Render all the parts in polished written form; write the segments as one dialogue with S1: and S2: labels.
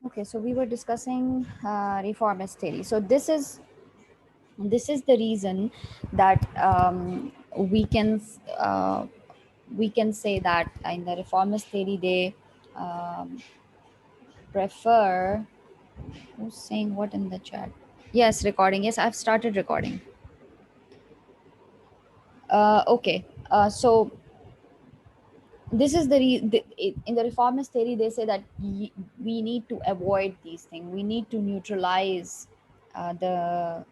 S1: Okay, so we were discussing reformist theory. So this is the reason that uh, we can say that in the reformist theory they um, prefer. Who's saying what in the chat? Yes, recording. Yes, I've started recording. Okay, so this is in the reformist theory they say that we need to avoid these things, we need to neutralize the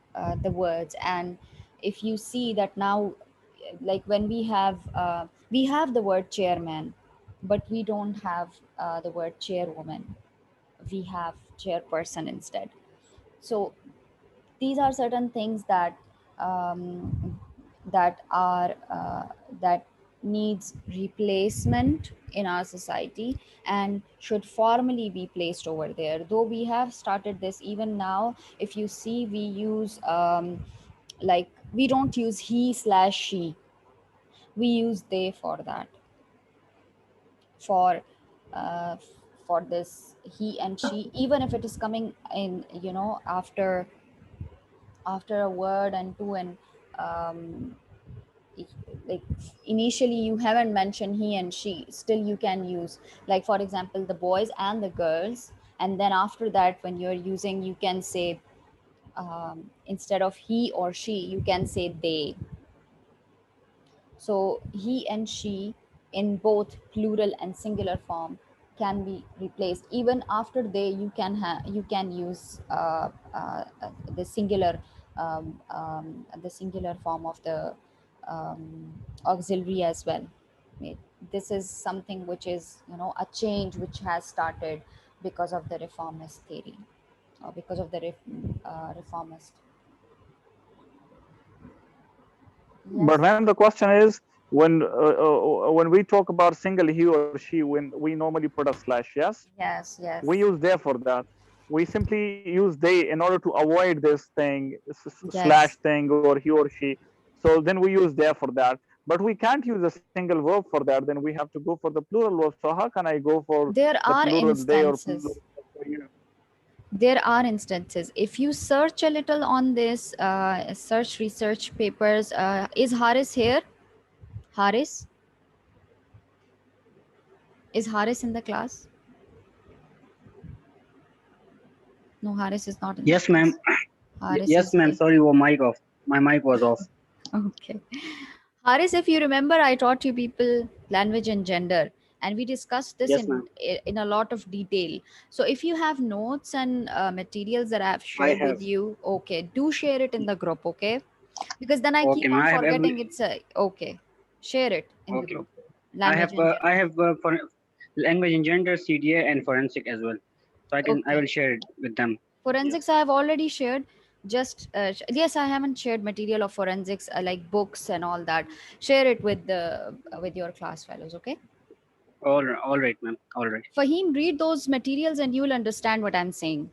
S1: words. And if you see that now, like when we have the word chairman, but we don't have the word chairwoman, we have chairperson instead. So these are certain things that that are that needs replacement in our society and should formally be placed over there. Though we have started this, even now if you see, we use like we don't use he slash she, we use they for that, for uh, for this he and she, even if it is coming in, after a word and two, and um, like initially you haven't mentioned he and she, still you can use, like for example the boys and the girls, and then after that when you're using, you can say instead of he or she you can say they. So he and she in both plural and singular form can be replaced. Even after they, you can use the singular the singular form of the auxiliary as well. It- this is something which is, a change which has started because of the reformist theory, or because of the reformist.
S2: But
S1: Yes.
S2: then the question is, when we talk about single he or she, when we normally put a slash, yes,
S1: Yes.
S2: we
S1: Yes.
S2: use they for that. We simply use they in order to avoid this thing, slash
S1: Yes.
S2: thing, or he or she. So then we use they for that. But we can't use a single verb for that. Then we have to go for the plural verb. So how can I go for
S1: There
S2: the
S1: are
S2: plural they or plural
S1: instances.
S2: for you?
S1: There are instances. If you search a little on this, search research papers, is Haris here? Haris? Is Haris in the class? No, Haris is not in the
S3: Yes, ma'am.
S1: class. Haris
S3: Yes,
S1: is
S3: ma'am.
S1: away.
S3: Sorry, your mic off. My mic was off.
S1: Okay. Haris, if you remember, I taught you people language and gender, and we discussed this
S3: Yes,
S1: in
S3: ma'am.
S1: in a lot of detail. So if you have notes and materials that I have
S3: I
S1: shared
S3: have.
S1: with you, okay, do share it in the group, okay? Because then I
S3: Okay,
S1: keep
S3: ma'am.
S1: on
S3: I have
S1: forgetting.
S3: every.
S1: It's okay. Share it in the
S3: Okay,
S1: group.
S3: okay.
S1: Language and
S3: I
S1: gender.
S3: have for language and gender, CDA, and forensic as well. So I
S1: Okay.
S3: will share it with them.
S1: Forensics
S3: Yes.
S1: I have already shared. Just yes, I haven't shared material of forensics like books and all that. Share it with the with your class fellows, okay?
S3: All right, ma'am. All right.
S1: Fahim, read those materials and you will understand what I'm saying.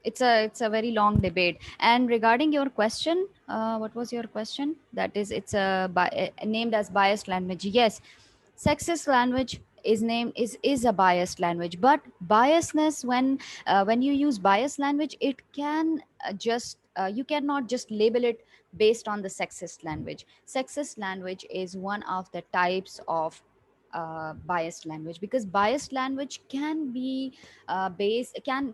S1: It's a very long debate. And regarding your question, what was your question? That is, it's named as biased language. Yes, sexist language is a biased language, but biasness, when you use biased language, it can just you cannot just label it based on the sexist language. Sexist language is one of the types of biased language, because biased language can be base can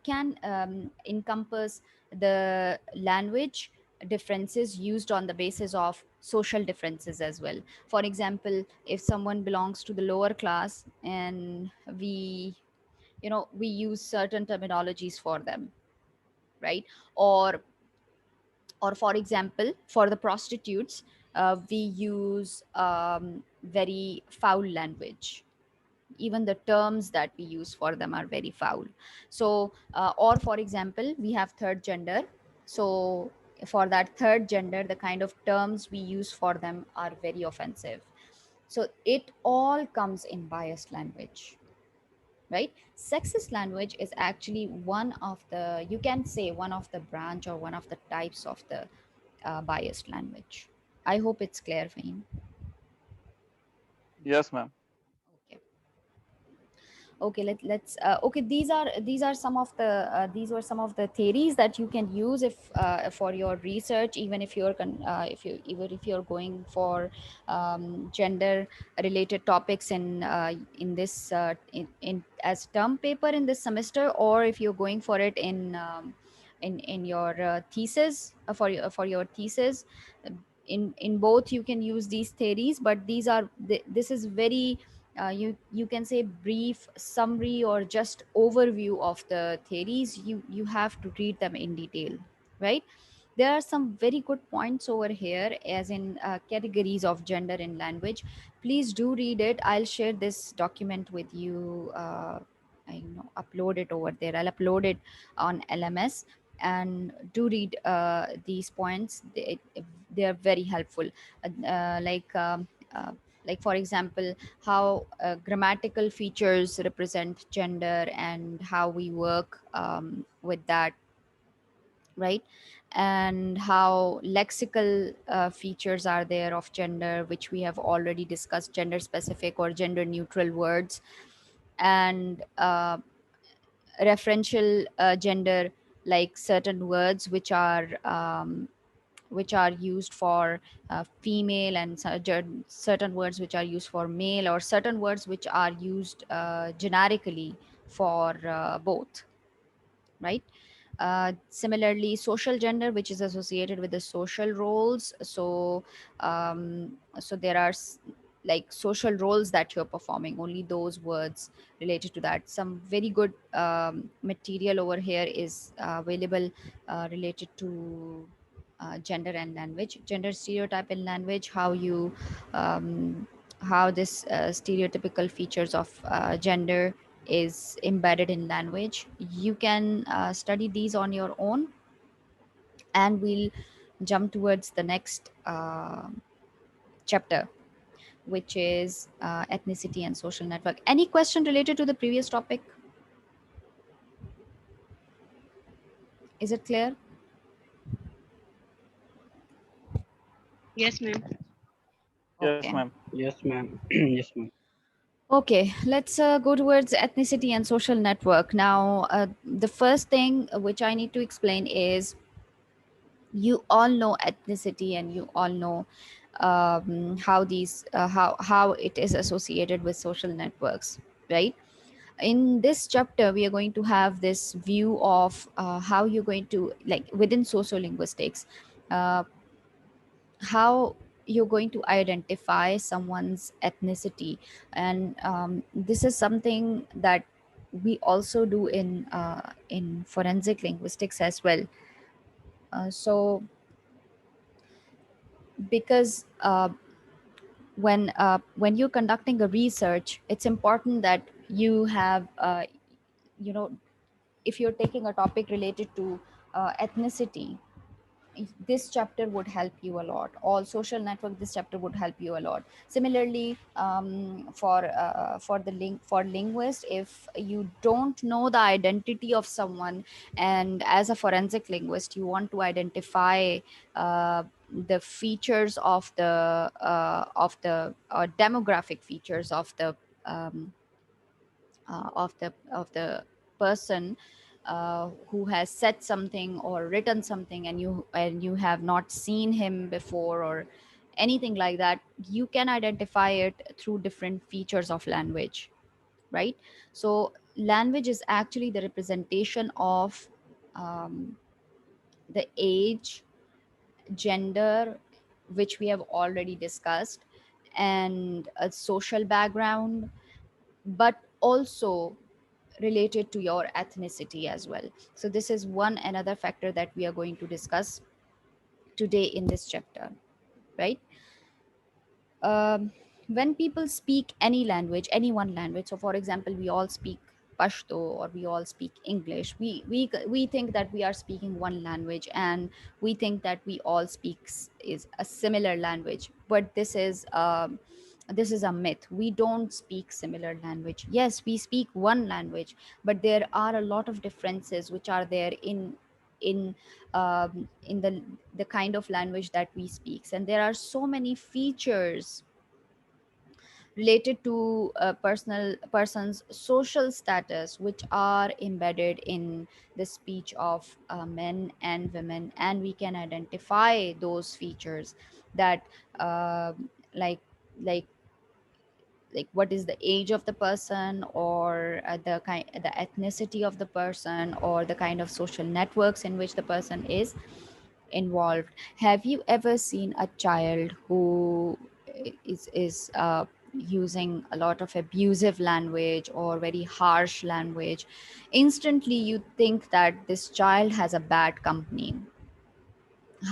S1: encompass the language differences used on the basis of social differences as well. For example, if someone belongs to the lower class and we use certain terminologies for them, right? Or for example, for the prostitutes, we use very foul language. Even the terms that we use for them are very foul. So or for example, we have third gender. So for that third gender, the kind of terms we use for them are very offensive. So it all comes in biased language, right? Sexist language is actually one of the, you can say, one of the branch or one of the types of the biased language. I hope it's clear for you.
S2: Yes, ma'am.
S1: Okay. Okay, let's okay, these are some of the these were some of the theories that you can use if for your research, even if if you even if you're going for gender related topics in this in as term paper in this semester, or if you're going for it in your thesis for your thesis. In both you can use these theories, but this is very you can say brief summary or just overview of the theories. You have to read them in detail, right? There are some very good points over here, as in categories of gender in language. Please do read it. I'll share this document with you. I upload it over there. I'll upload it on LMS, and do read these points. They are very helpful. uh, like um, uh, like for example, how grammatical features represent gender and how we work with that, right? And how lexical features are there of gender, which we have already discussed, gender specific or gender neutral words. And referential gender, like certain words which are used for female, and certain words which are used for male, or certain words which are used generically for both, right? Similarly, social gender, which is associated with the social roles. So there are like social roles that you're performing, only those words related to that. Some very good material over here is available related to gender and language, gender stereotype in language, um, how this stereotypical features of gender is embedded in language. You can study these on your own, and we'll jump towards the next chapter, which is ethnicity and social network. Any question related to the previous topic? Is it clear?
S3: Yes, ma'am.
S2: Yes,
S1: Okay.
S2: ma'am.
S3: Yes, ma'am. Yes, ma'am.
S1: Okay, let's go towards ethnicity and social network. Now, the first thing which I need to explain is, you all know ethnicity, and you all know how how it is associated with social networks, right? In this chapter we are going to have this view of how you're going to, like, within sociolinguistics, uh, how you're going to identify someone's ethnicity. And this is something that we also do in forensic linguistics as well. So because when you're conducting a research, it's important that you have you know if you're taking a topic related to ethnicity, this chapter would help you a lot. All social network, this chapter would help you a lot. Similarly, for the link for linguist, if you don't know the identity of someone, and as a forensic linguist you want to identify the features of the demographic features um, of the person who has said something or written something, and you have not seen him before or anything like that, you can identify it through different features of language, right? So language is actually the representation of um, the age, gender, which we have already discussed, and a social background, but also related to your ethnicity as well. So this is one another factor that we are going to discuss today in this chapter, right? When people speak any language, any one language, so for example we all speak Pashto or we all speak English, we think that we are speaking one language, and we think that we all is a similar language, but this is a myth. We don't speak similar language. Yes, we speak one language, but there are a lot of differences which are there in the kind of language that we speak, and there are so many features related to a person's social status, which are embedded in the speech of men and women, and we can identify those features that like like what is the age of the person, or the ethnicity of the person, or the kind of social networks in which the person is involved. Have you ever seen a child who is using a lot of abusive language or very harsh language? Instantly you think that this child has a bad company.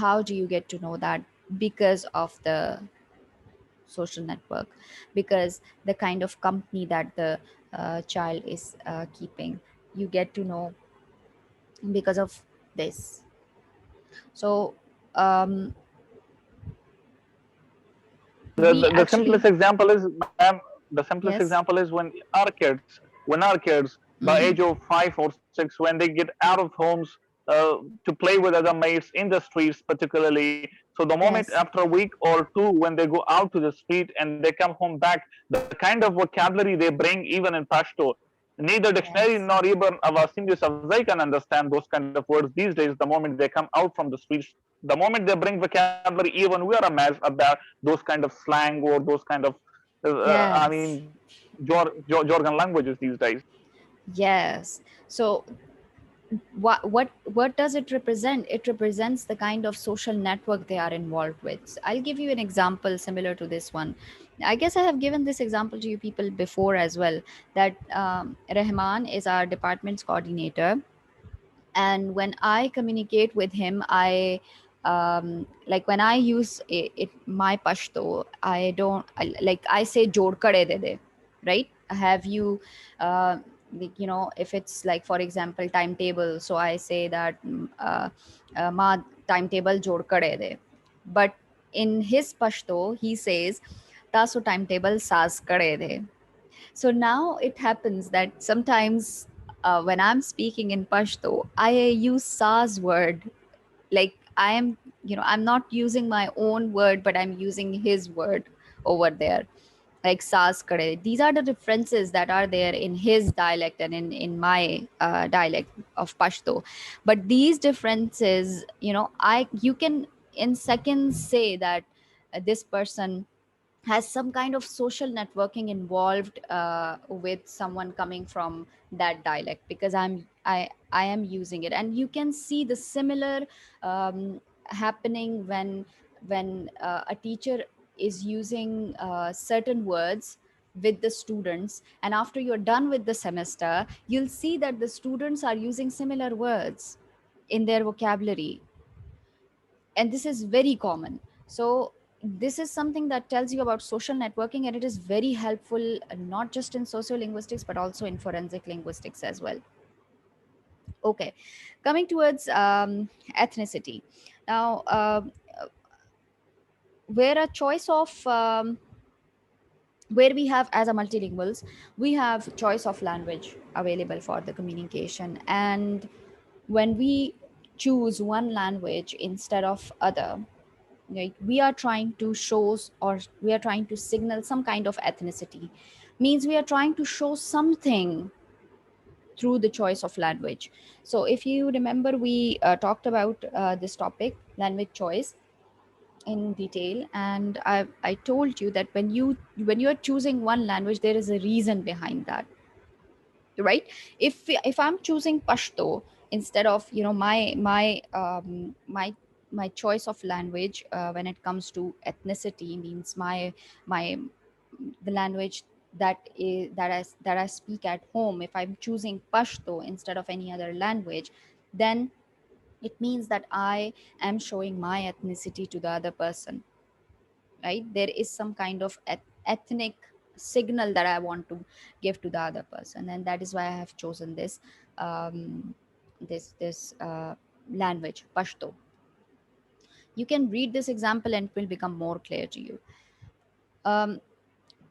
S1: How do you get to know that? Because of the social network, because the kind of company that the child is keeping, you get to know because of this. So um, we
S2: The
S1: actually,
S2: simplest example is, ma'am, the simplest
S1: yes.
S2: example is when our kids by
S1: Hmm.
S2: age of 5 or 6, when they get out of homes to play with other mates in the streets particularly, so the moment
S1: Yes.
S2: after a week or two when they go out to the street and they come home back, the kind of vocabulary they bring even in Pashto, neither dictionary
S1: Yes.
S2: nor even our senior Safzai can understand those kind of words these days. The moment they come out from the streets, the moment they bring vocabulary, even we are amazed about those kind of slang or those kind of I
S1: Yes.
S2: mean jargon languages these days.
S1: Yes. So what does it represent? It represents the kind of social network they are involved with. I'll give you an example similar to this one. I guess I have given this example to you people before as well, that Rahman is our department's coordinator, and when I communicate with him, I like when I use my Pashto, I don't like I say jod kade de de, right? Have you like, if it's like, for example, timetable, so I say that ma timetable jod kade de, but in his Pashto he says taso timetable saz kade de. So now it happens that sometimes when I'm speaking in Pashto, I use Sa's word. Like I'm not using my own word, but I'm using his word over there. Like Sa's kare. These are the differences that are there in his dialect and in my dialect of Pashto. But these differences, you can in seconds say that this person has some kind of social networking involved with someone coming from that dialect, because I am using it, and you can see the similar happening when a teacher is using certain words with the students, and after you're done with the semester you'll see that the students are using similar words in their vocabulary, and this is very common. So this is something that tells you about social networking, and it is very helpful, not just in sociolinguistics but also in forensic linguistics as well. Okay, coming towards ethnicity now. Where a choice of where we have, as a multilinguals, we have choice of language available for the communication, and when we choose one language instead of other, right, we are trying to show, or we are trying to signal some kind of ethnicity, means we are trying to show something through the choice of language. So if you remember, we talked about this topic, language choice, in detail, and I told you that when you are choosing one language, there is a reason behind that, right? If I'm choosing Pashto instead of my choice of language, when it comes to ethnicity, means my the language that I speak at home, if I'm choosing Pashto instead of any other language, then it means that I am showing my ethnicity to the other person, right? There is some kind of ethnic signal that I want to give to the other person, and that is why I have chosen this language, Pashto. You can read this example and it will become more clear to you. um,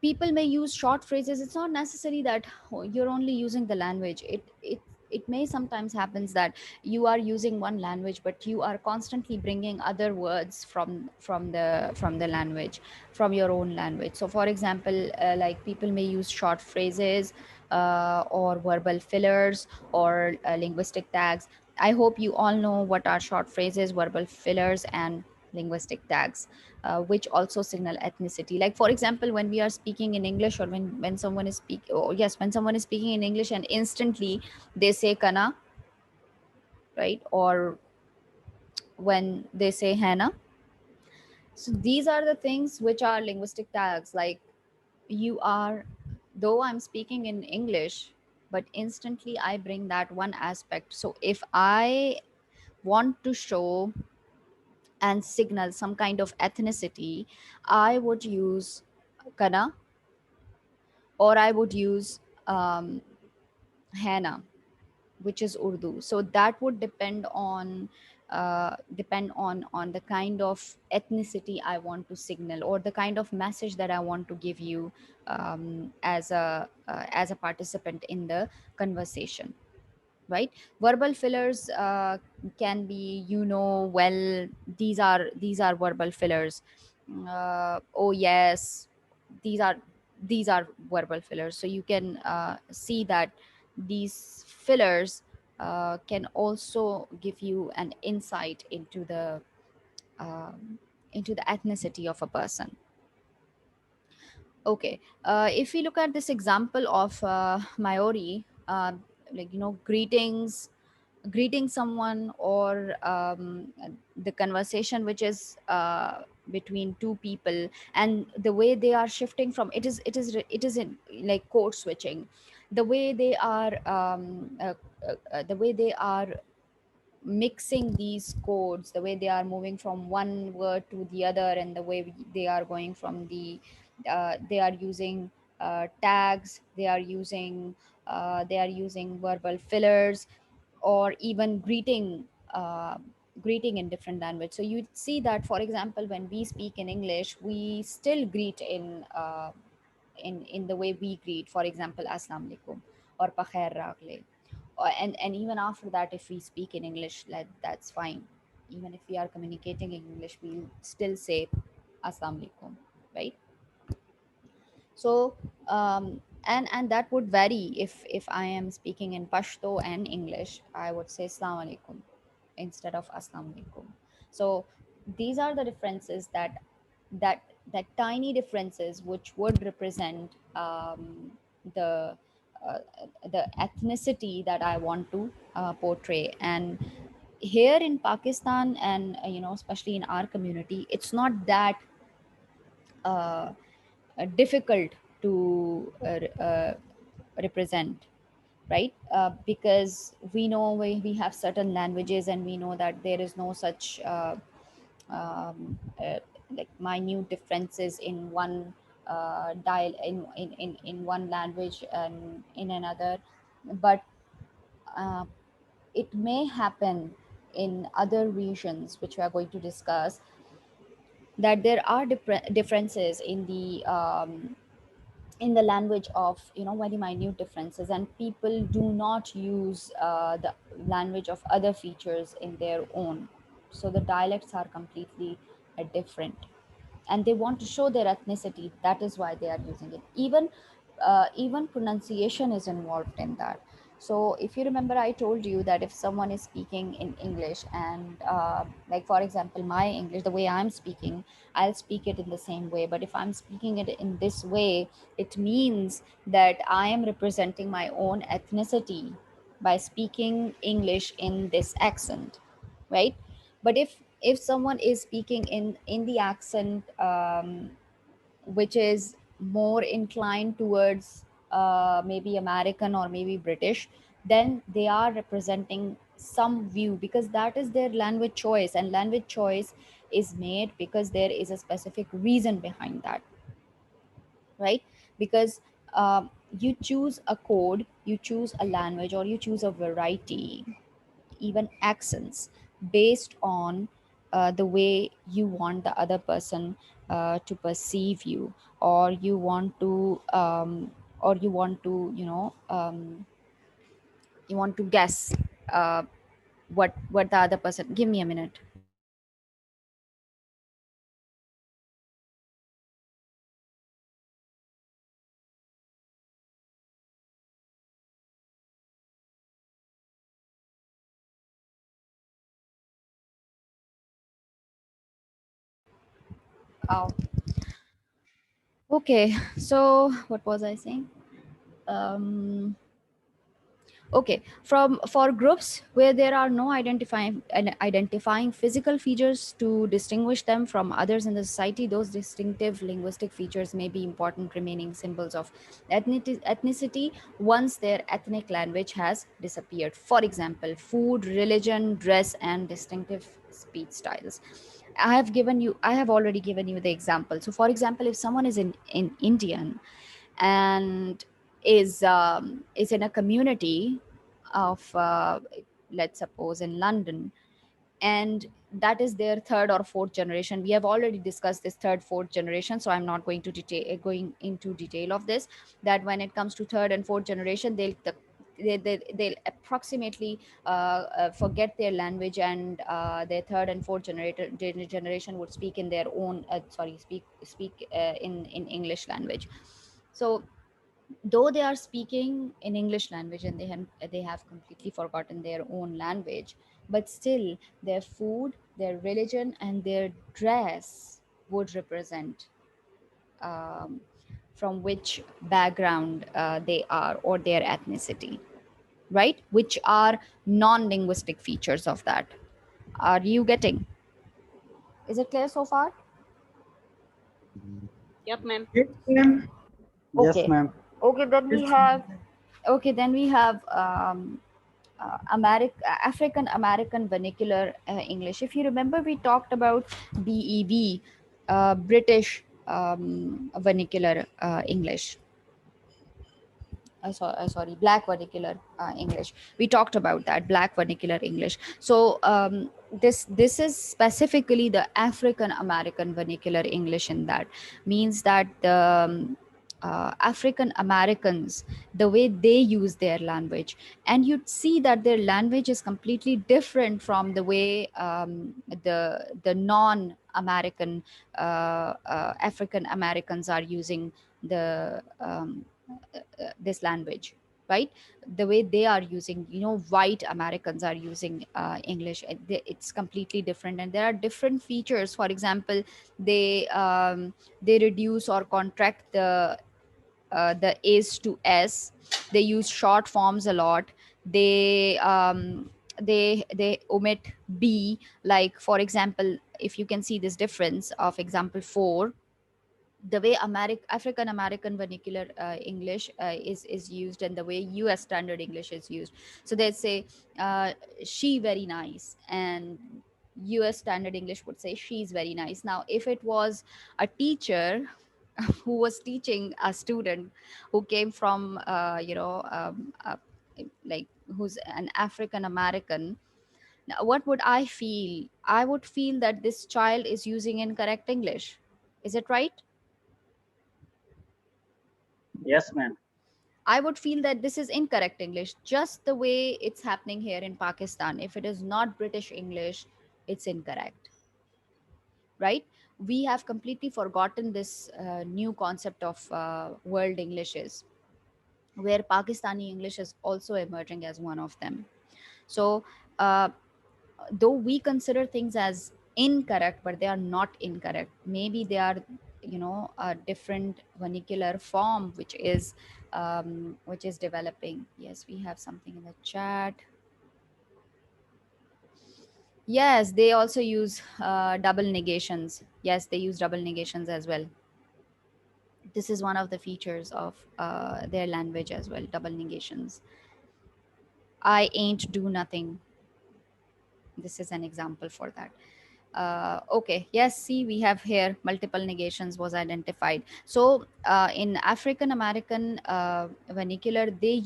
S1: People may use short phrases. It's not necessary that you're only using the language. it may sometimes happens that you are using one language, but you are constantly bringing other words from the language, from your own language. So for example, like people may use short phrases, or verbal fillers, or linguistic tags. I hope you all know what are short phrases, verbal fillers, and linguistic tags, which also signal ethnicity. Like for example, when we are speaking in English, or when someone is speak oh yes, when someone is speaking in English and instantly they say kana, right? Or when they say hana. So these are the things which are linguistic tags. Like, you are, though I'm speaking in English, but instantly I bring that one aspect. So if I want to show and signal some kind of ethnicity, I would use kana, or I would use hana, which is Urdu. So that would depend on the kind of ethnicity I want to signal, or the kind of message that I want to give you, as a participant in the conversation, right? Verbal fillers can be, well, these are verbal fillers. Oh yes, these are these are verbal fillers. So you can see that these fillers can also give you an insight um, into the ethnicity of a person. Okay, if we look at this example of Maori, like, greeting someone, or the conversation which is between two people, and the way they are shifting from it is in like code switching, the way they are the way they are mixing these codes, the way they are moving from one word to the other, and the way they are going from they are using tags, they are using verbal fillers, or even greeting in different language. So you see that, for example, when we speak in English, we still greet in the way we greet, for example, assalamu alaikum or pakhair ragle. And even after that, if we speak in English, that's fine. Even if we are communicating in English, we'll still say assalamu alaikum, right? So and that would vary. If I am speaking in Pashto and English, I would say assalamu alaikum instead of assalamu alaikum. So these are the differences, that that tiny differences, which would represent the uh, the ethnicity that I want to portray. And here in Pakistan, and especially in our community, it's not that uh, difficult to represent, right? Because we know we have certain languages, and we know that there is no such like minute differences in one in one language and in another. But uh, it may happen in other regions, which we are going to discuss, that there are differences in the language of, very minute differences, and people do not use the language of other features in their own. So the dialects are completely different, and they want to show their ethnicity. That is why they are using it. Even pronunciation is involved in that. So if you remember, I told you that if someone is speaking in English, and like for example, my English, the way I'm speaking, I'll speak it in the same way. But if I'm speaking it in this way, it means that I am representing my own ethnicity by speaking English in this accent, right? But if someone is speaking in the accent, which is more inclined towards maybe American or maybe British, then they are representing some view, because that is their language choice, and language choice is made because there is a specific reason behind that, right? Because you choose a code, you choose a language, or you choose a variety, even accents, based on the way you want the other person to perceive you, or you want to You want to guess uh, what the other person? Give me a minute. Oh, okay. So what was I saying? Um, Okay, from for groups where there are no identifying physical features to distinguish them from others in the society, those distinctive linguistic features may be important remaining symbols of ethnicity once their ethnic language has disappeared. For example, food, religion, dress, and distinctive speech styles. I have already given you the example. So, for example, if someone is in Indian and is in a community of let's suppose in London, and that is their third or fourth generation. We have already discussed this third fourth generation, so I'm not going to going into detail of this. That when it comes to third and fourth generation, they'll approximately forget their language, and their third and fourth generation would speak in their own speak in English language. So though they are speaking in English language and they have completely forgotten their own language, but still their food, their religion, and their dress would represent um, from which background they are, or their ethnicity, right? Which are non-linguistic features of that. Are you getting? Is it clear so far?
S4: Yep, ma'am.
S3: Yes, ma'am. Yes,
S1: Okay.
S3: ma'am.
S1: Okay, then we
S3: It's
S1: have. Okay, then we have African American vernacular English. If you remember, we talked about BEV, British vernacular English. Sorry, Black vernacular English. We talked about that, Black vernacular English. So this is specifically the African American vernacular English. In that means that the African Americans, the way they use their language, and you'd see that their language is completely different from the way the non-American African Americans are using the this language, right? The way they are using, white Americans are using English, it's completely different, and there are different features. For example, they reduce or contract the A's to S. They use short forms a lot. They omit B. Like, for example, if you can see this difference of example 4, the way African American vernacular English is used, and the way US standard English is used. So they say uh, she very nice, and US standard English would say she's very nice. Now if it was a teacher who was teaching a student who came from like who's an African American, now what would I feel? I would feel that this child is using incorrect English. Is it right?
S3: yes, ma'am.
S1: I would feel that this is incorrect English, just the way it's happening here in Pakistan. If it is not British English, it's incorrect, right? We have completely forgotten this new concept of world Englishes, where Pakistani English is also emerging as one of them. So, uh, though we consider things as incorrect, but they are not incorrect. Maybe they are, a different vernacular form which is developing. Yes, we have something in the chat. Yes, they also use double negations. Yes, they use double negations as well. This is one of the features of their language as well, double negations. I ain't do nothing. This is an example for that. Okay, yes, see, we have here multiple negations was identified. So in African American vernacular, there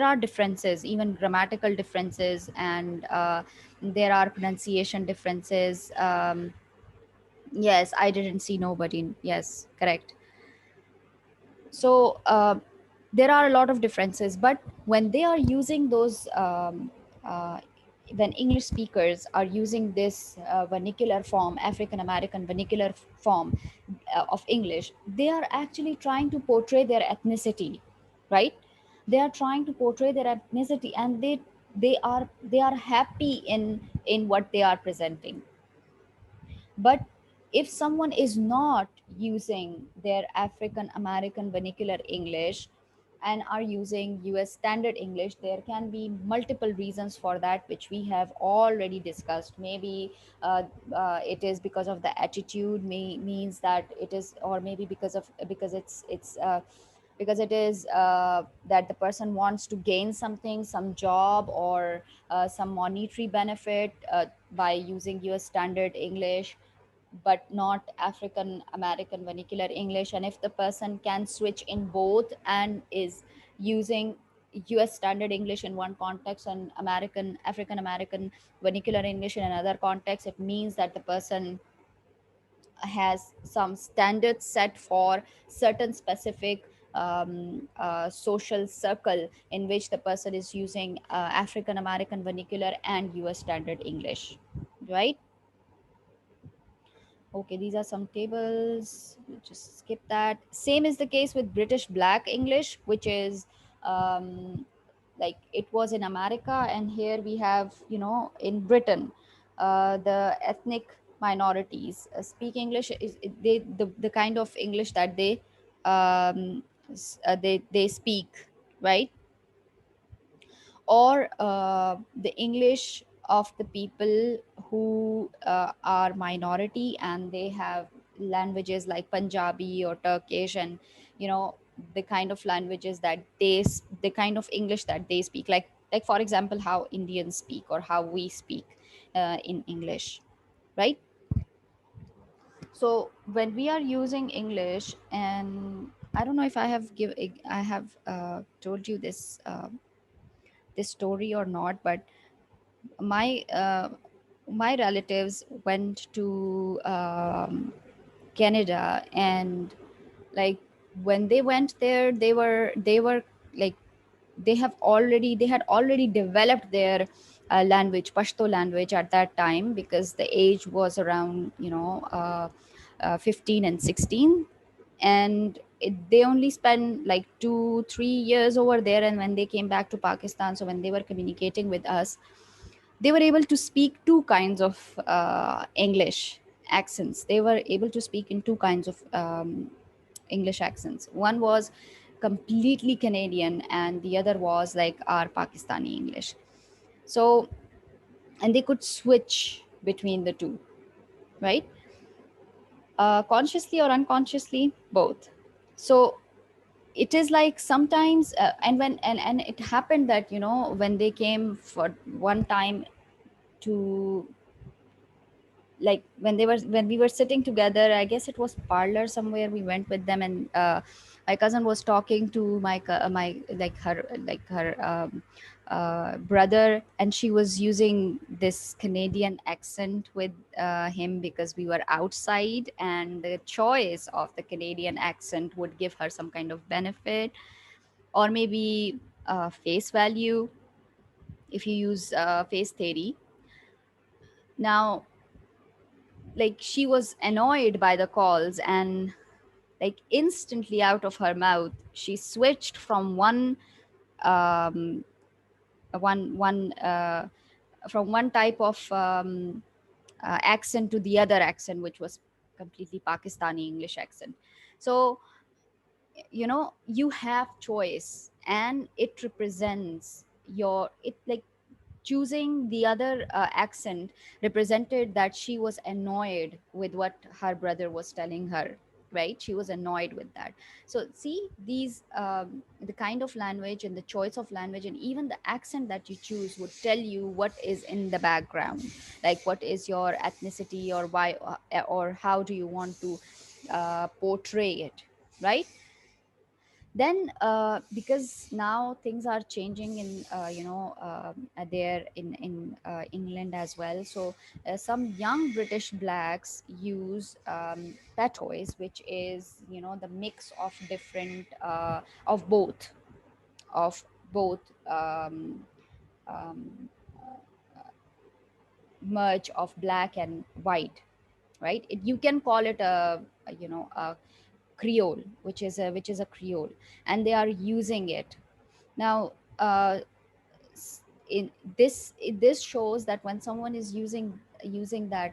S1: are differences, even grammatical differences, and there are pronunciation differences. Yes, I didn't see nobody. Yes, correct. So there are a lot of differences, but when they are using those uh, when English speakers are using this vernacular form, African American vernacular form of English, they are actually trying to portray their ethnicity, right? They are trying to portray their ethnicity, and they are happy in what they are presenting. But if someone is not using their African American vernacular English and are using US standard English, there can be multiple reasons for that, which we have already discussed. Maybe it is because of the attitude, means that it is, or maybe because because it is that the person wants to gain something, some job, or some monetary benefit by using US standard English, but not African American vernacular English. And if the person can switch in both and is using US standard English in one context and African American vernacular English in another context, it means that the person has some standards set for certain specific social circle in which the person is using African American vernacular and US standard English, right? Okay, these are some tables. We'll just skip that. Same is the case with British Black English, which is um, like it was in America, and here we have, in Britain, the ethnic minorities speak English. The kind of English that they speak, right? Or the English of the people who are minority, and they have languages like Punjabi or Turkish, and you know the kind of languages that the kind of English that they speak, like for example how Indians speak or how we speak in English, right? So when we are using English, and I don't know if I have told you this story or not, but my my relatives went to Canada, and like when they went there, they were like they had already developed their language, Pashto language, at that time, because the age was around 15 and 16. And they only spent like 2-3 years over there, and when they came back to Pakistan, so when they were communicating with us, they were able to speak two kinds of English accents. They were able to speak in two kinds of English accents. One was completely Canadian, and the other was like our Pakistani English. So, and they could switch between the two, right? Consciously or unconsciously, both. So it is like sometimes, and it happened that when they came for one time to, like when we were sitting together, I guess it was parlor somewhere, we went with them, and my cousin was talking to my like her brother, and she was using this Canadian accent with him, because we were outside, and the choice of the Canadian accent would give her some kind of benefit, or maybe face value, if you use face theory. Now, like, she was annoyed by the calls, and like instantly out of her mouth she switched from um one from one type of accent to the other accent, which was completely Pakistani English accent. So you have choice, and it represents your it like choosing the other accent represented that she was annoyed with what her brother was telling her, right? She was annoyed with that. So see, these the kind of language and the choice of language and even the accent that you choose would tell you what is in the background, like what is your ethnicity, or why, or how do you want to portray it, right? Then because now things are changing in there in England as well. So some young British blacks use patois, which is, the mix of different of both of both um, merge of black and white, right? You can call it a Creole, which is a Creole, and they are using it now. In this shows that when someone is using that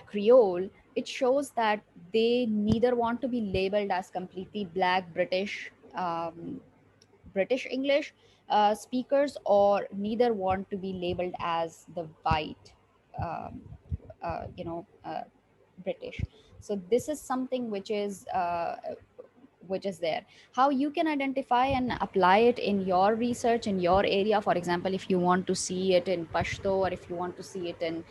S1: Creole, it shows that they neither want to be labeled as completely black British English speakers, or neither want to be labeled as the white um, uh, you know uh, British. So this is something which is there. How you can identify and apply it in your research in your area, for example, if you want to see it in Pashto, or if you want to see it in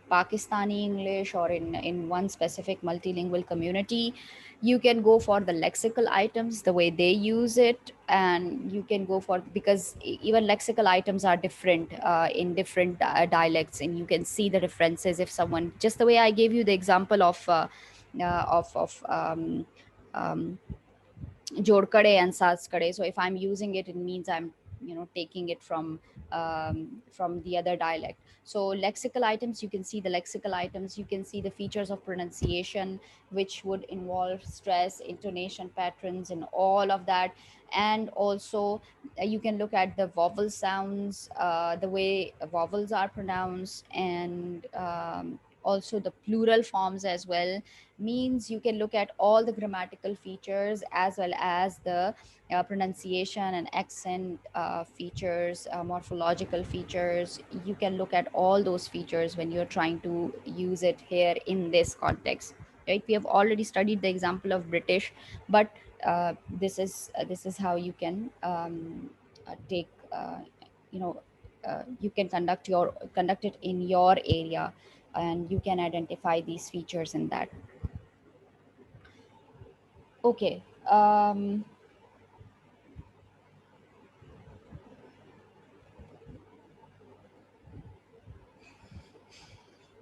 S1: Pakistani English, or in one specific multilingual community, you can go for the lexical items, the way they use it. And you can go for, because even lexical items are different in different dialects, and you can see the differences. If someone, just the way I gave you the example of um, Jodkade and Saskade. So if I'm using it, it means I'm taking it from the other dialect. So lexical items, you can see the lexical items, you can see the features of pronunciation, which would involve stress, intonation patterns, and all of that. And also you can look at the vowel sounds, the way vowels are pronounced, and also the plural forms as well. Means you can look at all the grammatical features, as well as the pronunciation and accent features, morphological features. You can look at all those features when you're trying to use it here in this context, right? We have already studied the example of British, but this is how you can take you know you can conduct it in your area, and you can identify these features in that. Okay.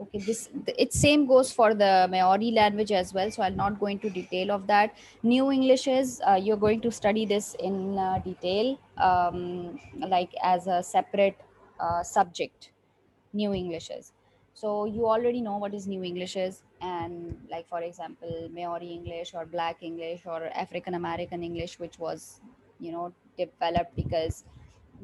S1: Okay, it same goes for the Maori language as well, so I'll not go into detail of that. New English is, you're going to study this in detail, like as a separate subject. New English is, so you already know what is New English is. And like, for example, Maori English, or Black English, or African American English, which was developed because,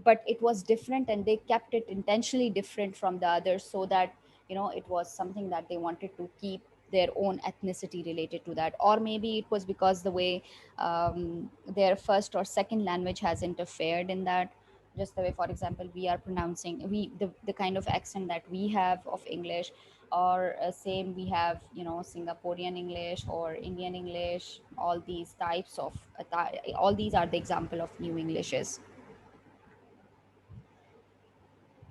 S1: but it was different, and they kept it intentionally different from the others, so that it was something that they wanted to keep their own ethnicity related to that. Or maybe it was because the way their first or second language has interfered in that. Just the way, for example, we are pronouncing, the kind of accent that we have of English, or same we have Singaporean English or Indian English. All these types of all these are the example of New Englishes.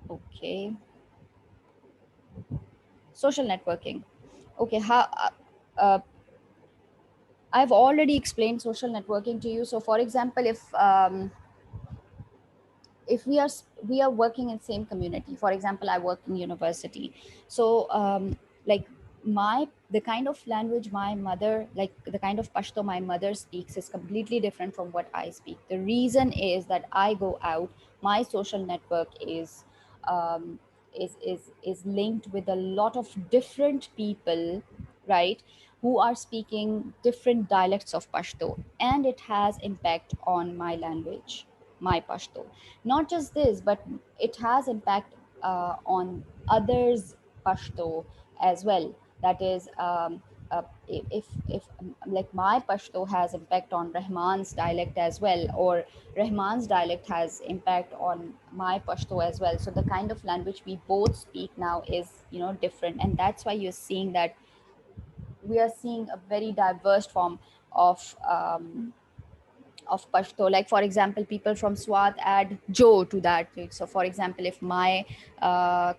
S1: Okay. Social networking. Okay. Uh, I've already explained social networking to you. So for example, if we are working in same community, for example, I work in university. So like, the kind of language my mother, like the kind of Pashto my mother speaks, is completely different from what I speak. The reason is that I go out, my social network um, is linked with a lot of different people, right, who are speaking different dialects of Pashto, and it has impact on my language, my Pashto. Not just this, but it has impact on others Pashto as well. That is, if like my Pashto has impact on Rahman's dialect as well, or Rahman's dialect has impact on my Pashto as well. So the kind of language we both speak now is different, and that's why you're seeing that we are seeing a very diverse form of Pashto. Like, for example, people from Swat add Jo to that. So, for example, if my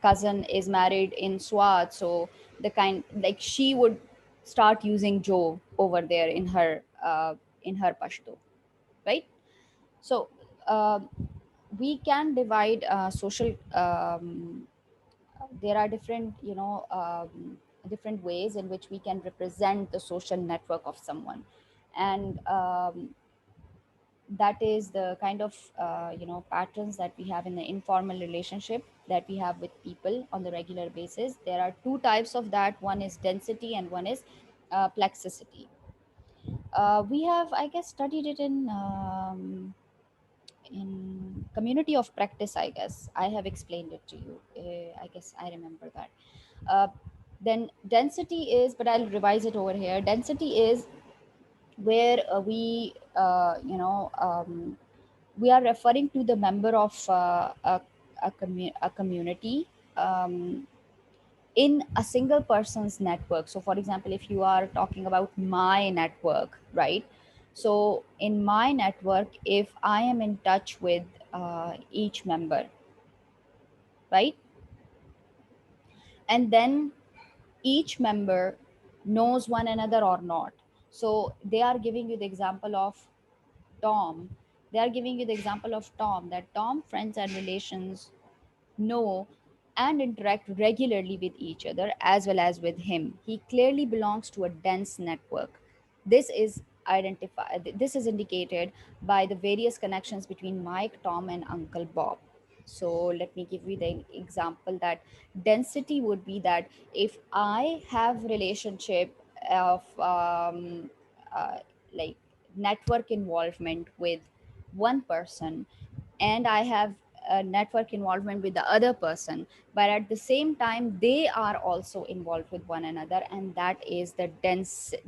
S1: cousin is married in Swat, so the kind, like, she would start using Joe over there in her Pashto, right? So we can divide social. There are different, different ways in which we can represent the social network of someone, and that is the kind of patterns that we have in the informal relationship that we have with people on the regular basis. There are two types of that. One is density and one is plexicity. We have, I guess, studied it in community of practice. I guess I have explained it to you. I guess I remember that. uh, then density is, but I'll revise it over here. Density is where we are referring to the member of a community um, in a single person's network. So for example, if you are talking about my network, right? So in my network, if I am in touch with each member, right, and then each member knows one another or not. So they are giving you the example of Tom. They are giving you the example of Tom, that Tom friends and relations know and interact regularly with each other as well as with him. He clearly belongs to a dense network. This is this is indicated by the various connections between Mike, Tom, and Uncle Bob. So let me give you the example that density would be that if I have relationship of uh, like network involvement with one person, and I have a network involvement with the other person, but at the same time they are also involved with one another, and that is the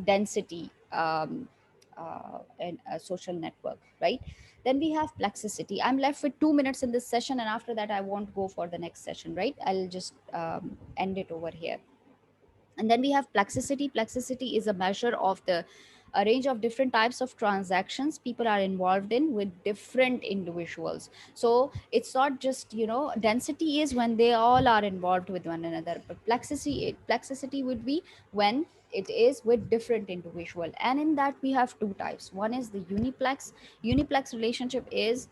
S1: density in a social network, right? Then we have plexicity. I'm left with 2 minutes in this session, and after that I won't go for the next session, right? I'll just end it over here. And then we have plexicity. Plexicity is a measure of the a range of different types of transactions people are involved in with different individuals. So it's not just, density is when they all are involved with one another, but plexicity would be when it is with different individual. And in that we have two types. One is the uniplex relationship is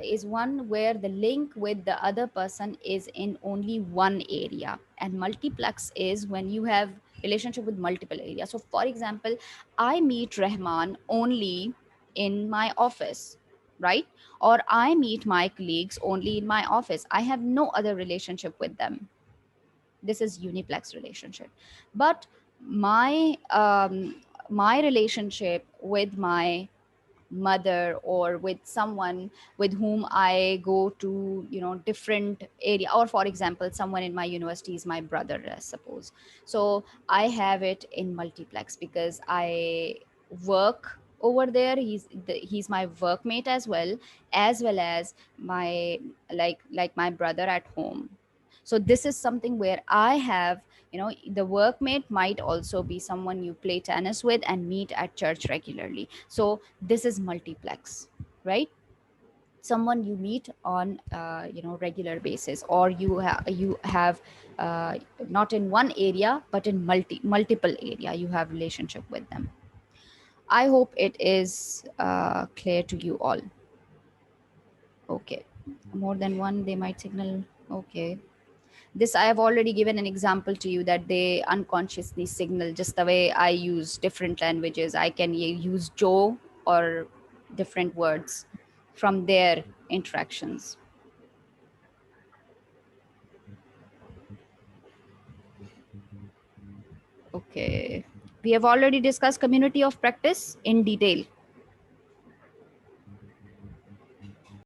S1: is one where the link with the other person is in only one area, and multiplex is when you have relationship with multiple areas. So for example, I meet Rahman only in my office, right? Or I meet my colleagues only in my office. I have no other relationship with them. This is uniplex relationship. But my relationship with my mother, or with someone with whom I go to, different area, or for example someone in my university is my brother, suppose. So I have it in multiplex because I work over there. He's my workmate as well as my, like my brother at home. So this is something where I have, the workmate might also be someone you play tennis with and meet at church regularly. So this is multiplex, right? Someone you meet on regular basis, or you have uh, not in one area but in multiple area, you have relationship with them. I hope it is clear to you all. Okay. More than one, they might signal. Okay. This I have already given an example to you, that they unconsciously signal. Just the way I use different languages, I can use Joe or different words from their interactions. Okay, we have already discussed community of practice in detail.